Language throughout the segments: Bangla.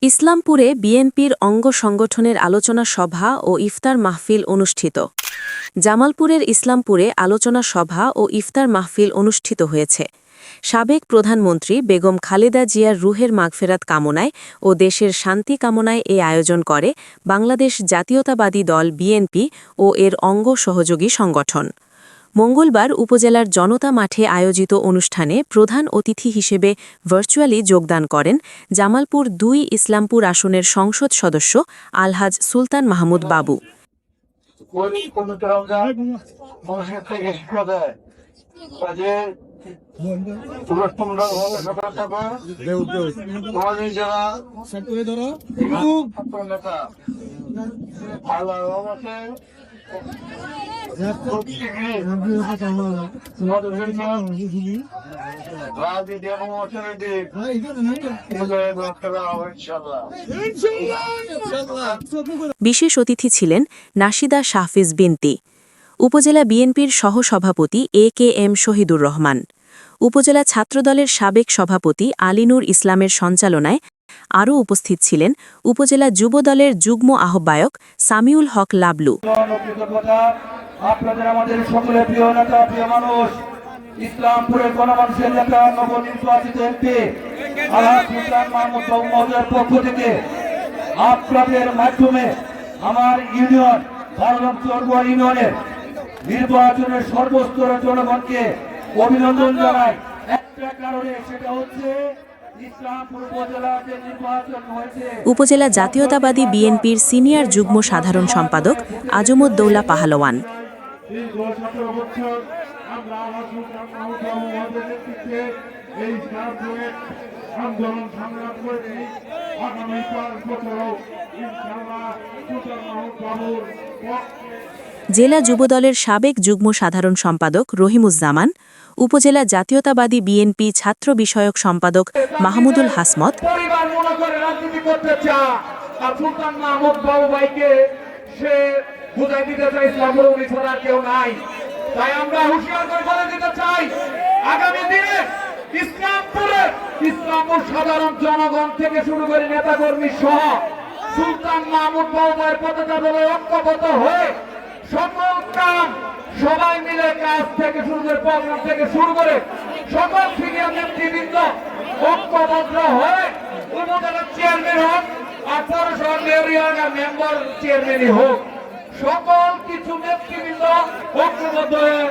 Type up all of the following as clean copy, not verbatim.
ইসলামপুরে বিএনপির অঙ্গ সংগঠনের আলোচনা সভা ও ইফতার মাহফিল অনুষ্ঠিত। জামালপুরের ইসলামপুরে আলোচনা সভা ও ইফতার মাহফিল অনুষ্ঠিত হয়েছে। সাবেক প্রধানমন্ত্রী বেগম খালেদা জিয়ার রুহের মাগফেরাত কামনায় ও দেশের শান্তি কামনায় এ আয়োজন করে বাংলাদেশ জাতীয়তাবাদী দল বিএনপি ও এর অঙ্গ সহযোগী সংগঠন। মঙ্গলবার উপজেলার জনতা মাঠে আয়োজিত অনুষ্ঠানে প্রধান অতিথি হিসেবে ভার্চুয়ালি যোগদান করেন জামালপুর ২ ইসলামপুর আসনের সংসদ সদস্য আলহাজ সুলতান মাহমুদ বাবু। বিশেষ অতিথি ছিলেন নাশিদা শাহফিজ বিনতি, উপজেলা বিএনপির সহসভাপতি AKM শহীদুর রহমান, উপজেলা ছাত্রদলের সাবেক সভাপতি আলিনুর ইসলামের সঞ্চালনায় আরও উপস্থিত ছিলেন উপজেলা যুবদলের যুগ্ম আহ্বায়ক সামিউল হক লাবলু। আপনাদের আমাদের সকলের প্রিয় নেতা, প্রিয় মানুষ, ইসলামপুরের গণমানুষের নেতা, নবনির্বাচিত এমপি আলহাজ সুলতান মাহমুদ বাবু মহোদয়ের পক্ষ থেকে আপনাদের মাধ্যমে আমার ইউনিয়ন চরগুয়া ইউনিয়নের নির্বাচনের সর্বস্তরের জনগণকে অভিনন্দন জানাই। একটা কারণে, সেটা হচ্ছে উপজেলা জাতীয়তাবাদী বিএনপির সিনিয়র যুগ্ম সাধারণ সম্পাদক আজমউদ্দৌলা পাহলওয়ান। জেলা যুবদলের সাবেক যুগ্ম সাধারণ সম্পাদক রহিমুজ্জামান, উপজেলা জাতীয়তাবাদী বিএনপি ছাত্র বিষয়ক সম্পাদক মাহমুদুল হাসমত, ইসলামপুর সাধারণ জনগণ থেকে শুরু করে নেতাকর্মী সহ সুলতান মাহমুদ বাবুয়ের পতাকা দলে ঐক্যবদ্ধ হয়ে সকল কাম সবাই মিলে কাজ থেকে শুরু করে প্রোগ্রাম থেকে শুরু করে সকল সিনিয়র নেতৃবৃন্দ ঐক্যবদ্ধ হয়ে উপজেলার চেয়ারম্যান হোক আর পৌরসভার মেয়র মেম্বার চেয়ারম্যানই হোক, সকল কিছু নেতৃবৃন্দ ঐক্যবদ্ধ হয়ে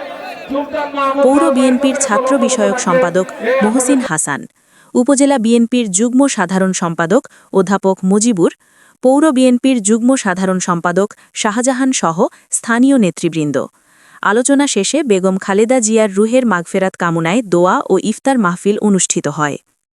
পৌর বিএনপির ছাত্র বিষয়ক সম্পাদক মহসিন হাসান, উপজেলা বিএনপির যুগ্ম সাধারণ সম্পাদক অধ্যাপক মুজিবুর, পৌর বিএনপির যুগ্ম সাধারণ সম্পাদক শাহজাহান সহ স্থানীয় নেতৃবৃন্দ। আলোচনা শেষে বেগম খালেদা জিয়ার রুহের মাগফেরাত কামনায় দোয়া ও ইফতার মাহফিল অনুষ্ঠিত হয়।